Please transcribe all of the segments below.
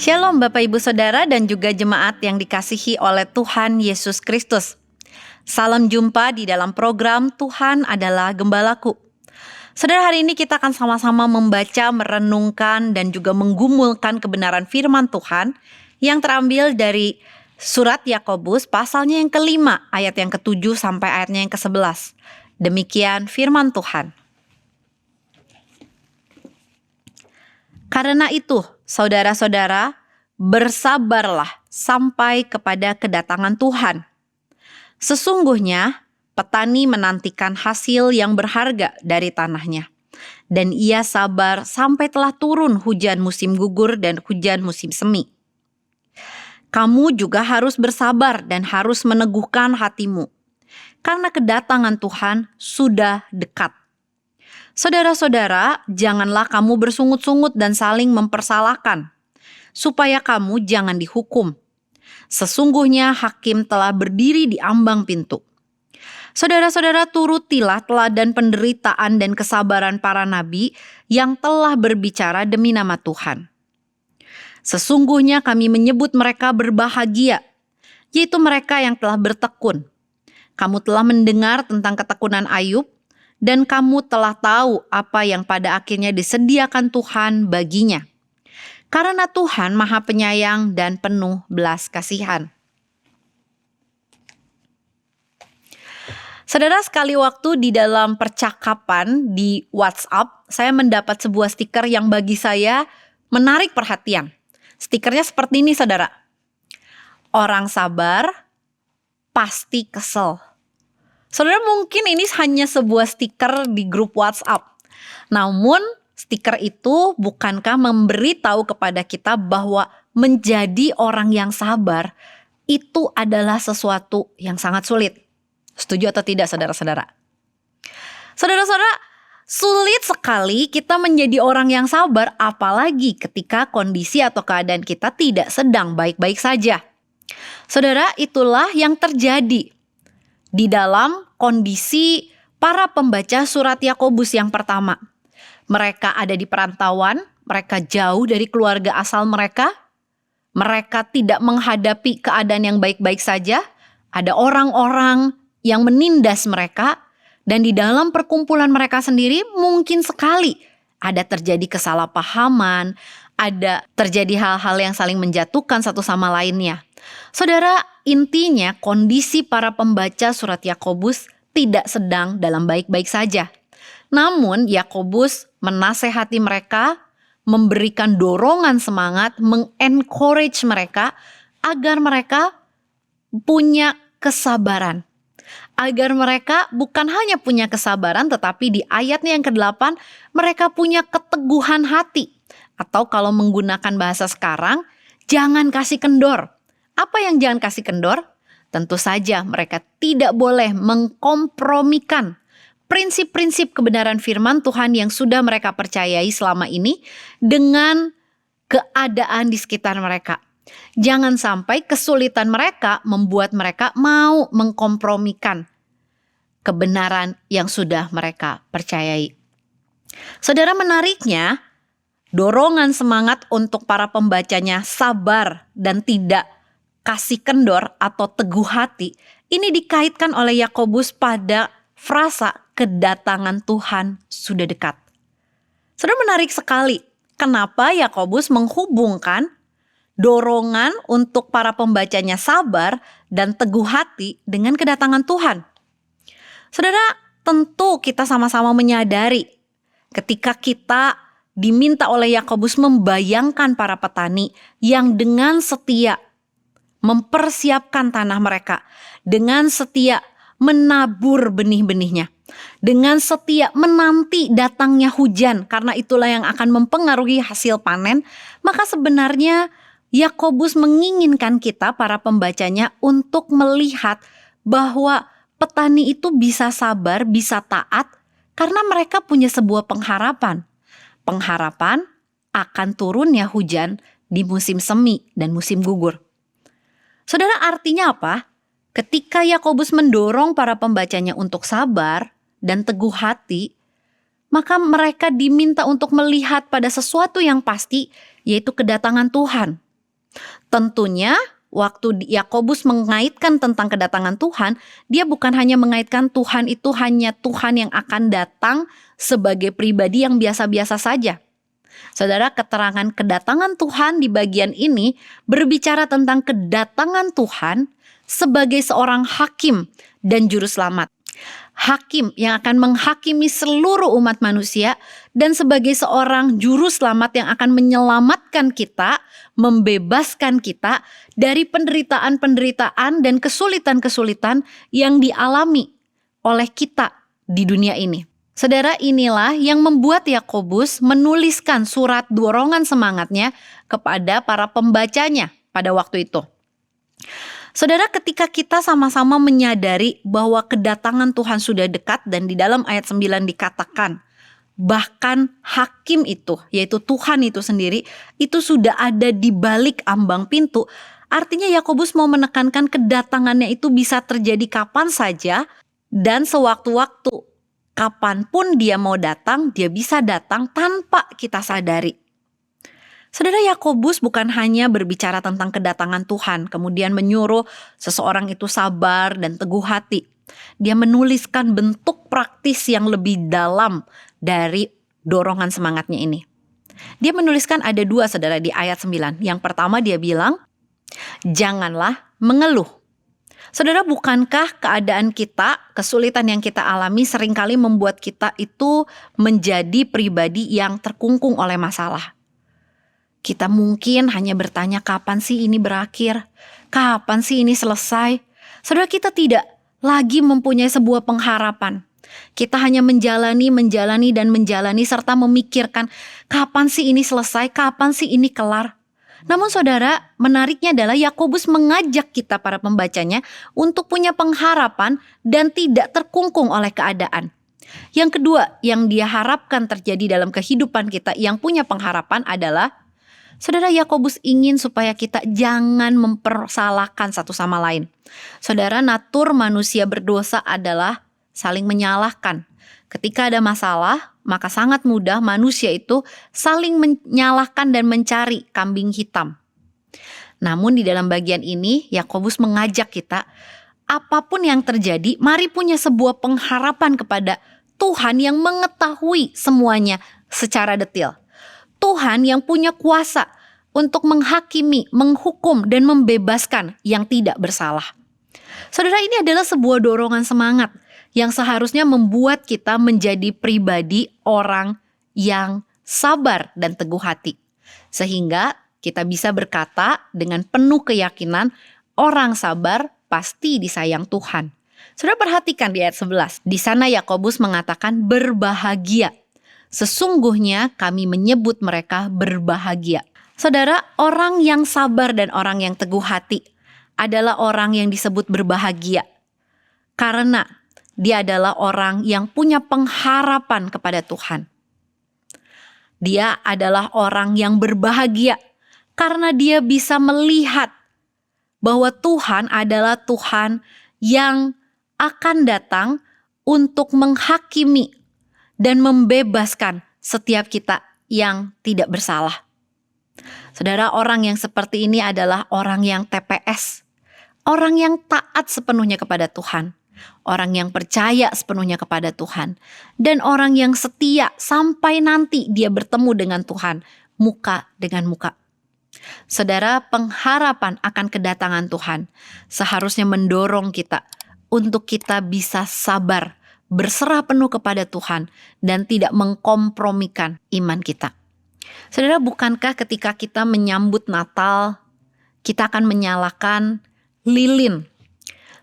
Shalom Bapak Ibu Saudara dan juga jemaat yang dikasihi oleh Tuhan Yesus Kristus. Salam jumpa di dalam program Tuhan adalah Gembalaku. Saudara, hari ini kita akan sama-sama membaca, merenungkan, dan juga menggumulkan kebenaran firman Tuhan yang terambil dari surat Yakobus pasalnya yang kelima, ayat yang ke-7 sampai ayatnya yang ke-11. Demikian firman Tuhan. Karena itu, saudara-saudara, bersabarlah sampai kepada kedatangan Tuhan. Sesungguhnya, petani menantikan hasil yang berharga dari tanahnya, dan ia sabar sampai telah turun hujan musim gugur dan hujan musim semi. Kamu juga harus bersabar dan harus meneguhkan hatimu, karena kedatangan Tuhan sudah dekat. Saudara-saudara, janganlah kamu bersungut-sungut dan saling mempersalahkan, supaya kamu jangan dihukum. Sesungguhnya hakim telah berdiri di ambang pintu. Saudara-saudara, turutilah teladan penderitaan dan kesabaran para nabi yang telah berbicara demi nama Tuhan. Sesungguhnya kami menyebut mereka berbahagia, yaitu mereka yang telah bertekun. Kamu telah mendengar tentang ketekunan Ayub, dan kamu telah tahu apa yang pada akhirnya disediakan Tuhan baginya. Karena Tuhan Maha Penyayang dan penuh belas kasihan. Saudara, sekali waktu di dalam percakapan di WhatsApp, saya mendapat sebuah stiker yang bagi saya menarik perhatian. Stikernya seperti ini, saudara. Orang sabar pasti kesel. Saudara, mungkin ini hanya sebuah stiker di grup WhatsApp. Namun, stiker itu bukankah memberi tahu kepada kita bahwa menjadi orang yang sabar itu adalah sesuatu yang sangat sulit. Setuju atau tidak, saudara-saudara? Saudara-saudara, sulit sekali kita menjadi orang yang sabar, apalagi ketika kondisi atau keadaan kita tidak sedang baik-baik saja. Saudara, itulah yang terjadi di dalam kondisi para pembaca surat Yakobus yang pertama. Mereka ada di perantauan, mereka jauh dari keluarga asal mereka tidak menghadapi keadaan yang baik-baik saja. Ada orang-orang yang menindas mereka, dan di dalam perkumpulan mereka sendiri mungkin sekali ada terjadi kesalahpahaman, ada terjadi hal-hal yang saling menjatuhkan satu sama lainnya. Saudara, intinya kondisi para pembaca surat Yakobus tidak sedang dalam baik-baik saja. Namun Yakobus menasehati mereka, memberikan dorongan semangat, mengencourage mereka agar mereka punya kesabaran. Agar mereka bukan hanya punya kesabaran, tetapi di ayatnya yang ke-8 mereka punya keteguhan hati. Atau kalau menggunakan bahasa sekarang, jangan kasih kendor. Apa yang jangan kasih kendor? Tentu saja mereka tidak boleh mengkompromikan prinsip-prinsip kebenaran firman Tuhan yang sudah mereka percayai selama ini dengan keadaan di sekitar mereka. Jangan sampai kesulitan mereka membuat mereka mau mengkompromikan kebenaran yang sudah mereka percayai. Saudara, menariknya, dorongan semangat untuk para pembacanya sabar dan tidak kasih kendor atau teguh hati, ini dikaitkan oleh Yakobus pada frasa kedatangan Tuhan sudah dekat. Saudara, menarik sekali kenapa Yakobus menghubungkan dorongan untuk para pembacanya sabar dan teguh hati dengan kedatangan Tuhan. Saudara, tentu kita sama-sama menyadari ketika kita diminta oleh Yakobus membayangkan para petani yang dengan setia mempersiapkan tanah mereka, dengan setia menabur benih-benihnya, dengan setia menanti datangnya hujan, karena itulah yang akan mempengaruhi hasil panen. Maka sebenarnya Yakobus menginginkan kita para pembacanya untuk melihat bahwa petani itu bisa sabar, bisa taat, karena mereka punya sebuah pengharapan. Pengharapan akan turunnya hujan di musim semi dan musim gugur. Saudara, artinya apa? Ketika Yakobus mendorong para pembacanya untuk sabar dan teguh hati, maka mereka diminta untuk melihat pada sesuatu yang pasti, yaitu kedatangan Tuhan. Tentunya waktu Yakobus mengaitkan tentang kedatangan Tuhan, dia bukan hanya mengaitkan Tuhan itu hanya Tuhan yang akan datang sebagai pribadi yang biasa-biasa saja. Saudara, keterangan kedatangan Tuhan di bagian ini berbicara tentang kedatangan Tuhan sebagai seorang hakim dan juru selamat. Hakim yang akan menghakimi seluruh umat manusia dan sebagai seorang juru selamat yang akan menyelamatkan kita, membebaskan kita dari penderitaan-penderitaan dan kesulitan-kesulitan yang dialami oleh kita di dunia ini. Saudara, inilah yang membuat Yakobus menuliskan surat dorongan semangatnya kepada para pembacanya pada waktu itu. Saudara, ketika kita sama-sama menyadari bahwa kedatangan Tuhan sudah dekat dan di dalam ayat 9 dikatakan bahkan hakim itu, yaitu Tuhan itu sendiri, itu sudah ada di balik ambang pintu. Artinya Yakobus mau menekankan kedatangannya itu bisa terjadi kapan saja dan sewaktu-waktu. Kapanpun dia mau datang, dia bisa datang tanpa kita sadari. Saudara, Yakobus bukan hanya berbicara tentang kedatangan Tuhan, kemudian menyuruh seseorang itu sabar dan teguh hati. Dia menuliskan bentuk praktis yang lebih dalam dari dorongan semangatnya ini. Dia menuliskan ada dua, saudara, di ayat 9. Yang pertama dia bilang, janganlah mengeluh. Saudara, bukankah keadaan kita, kesulitan yang kita alami seringkali membuat kita itu menjadi pribadi yang terkungkung oleh masalah? Kita mungkin hanya bertanya kapan sih ini berakhir? Kapan sih ini selesai? Saudara, kita tidak lagi mempunyai sebuah pengharapan. Kita hanya menjalani serta memikirkan kapan sih ini selesai, kapan sih ini kelar. Namun saudara, menariknya adalah Yakobus mengajak kita para pembacanya untuk punya pengharapan dan tidak terkungkung oleh keadaan. Yang kedua yang dia harapkan terjadi dalam kehidupan kita yang punya pengharapan adalah, saudara, Yakobus ingin supaya kita jangan mempersalahkan satu sama lain. Saudara, natur manusia berdosa adalah saling menyalahkan. Ketika ada masalah, maka sangat mudah manusia itu saling menyalahkan dan mencari kambing hitam. Namun di dalam bagian ini, Yakobus mengajak kita, apapun yang terjadi, mari punya sebuah pengharapan kepada Tuhan yang mengetahui semuanya secara detail. Tuhan yang punya kuasa untuk menghakimi, menghukum, dan membebaskan yang tidak bersalah. Saudara, ini adalah sebuah dorongan semangat yang seharusnya membuat kita menjadi pribadi orang yang sabar dan teguh hati. Sehingga kita bisa berkata dengan penuh keyakinan, orang sabar pasti disayang Tuhan. Saudara, perhatikan di ayat 11. Di sana Yakobus mengatakan berbahagia. Sesungguhnya kami menyebut mereka berbahagia. Saudara, orang yang sabar dan orang yang teguh hati adalah orang yang disebut berbahagia. Karena dia adalah orang yang punya pengharapan kepada Tuhan. Dia adalah orang yang berbahagia karena dia bisa melihat bahwa Tuhan adalah Tuhan yang akan datang untuk menghakimi dan membebaskan setiap kita yang tidak bersalah. Saudara, orang yang seperti ini adalah orang yang TPS, orang yang taat sepenuhnya kepada Tuhan, orang yang percaya sepenuhnya kepada Tuhan, dan orang yang setia sampai nanti dia bertemu dengan Tuhan muka dengan muka. Saudara, pengharapan akan kedatangan Tuhan seharusnya mendorong kita untuk kita bisa sabar, berserah penuh kepada Tuhan, dan tidak mengkompromikan iman kita. Saudara, bukankah ketika kita menyambut Natal, kita akan menyalakan lilin?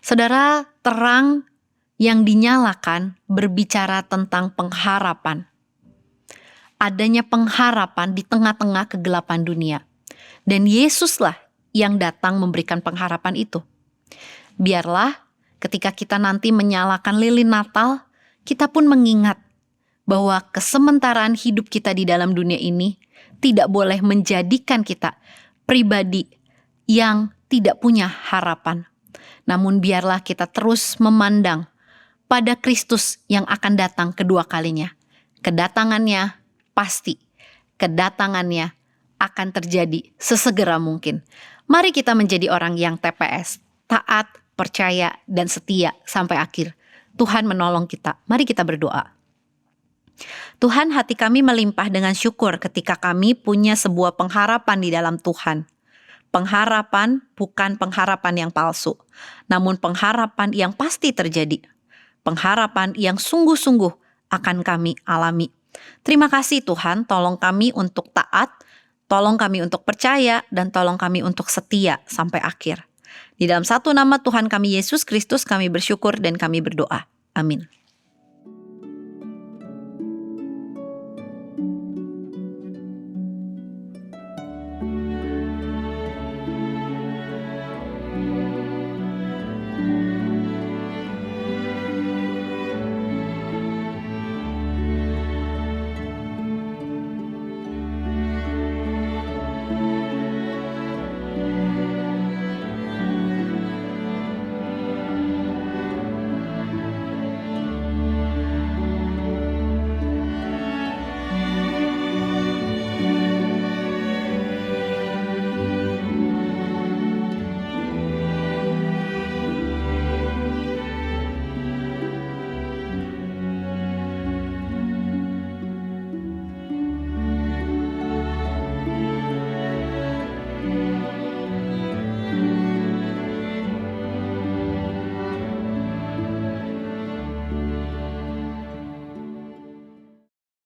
Saudara, terang yang dinyalakan berbicara tentang pengharapan. Adanya pengharapan di tengah-tengah kegelapan dunia. Dan Yesuslah yang datang memberikan pengharapan itu. Biarlah ketika kita nanti menyalakan lilin Natal, kita pun mengingat bahwa kesementaraan hidup kita di dalam dunia ini tidak boleh menjadikan kita pribadi yang tidak punya harapan. Namun biarlah kita terus memandang pada Kristus yang akan datang kedua kalinya. Kedatangannya pasti, kedatangannya akan terjadi sesegera mungkin. Mari kita menjadi orang yang TPS, taat, percaya, dan setia sampai akhir. Tuhan menolong kita. Mari kita berdoa. Tuhan, hati kami melimpah dengan syukur ketika kami punya sebuah pengharapan di dalam Tuhan. Pengharapan bukan pengharapan yang palsu, namun pengharapan yang pasti terjadi. Pengharapan yang sungguh-sungguh akan kami alami. Terima kasih Tuhan, tolong kami untuk taat, tolong kami untuk percaya, dan tolong kami untuk setia sampai akhir. Di dalam satu nama Tuhan kami Yesus Kristus kami bersyukur dan kami berdoa. Amin.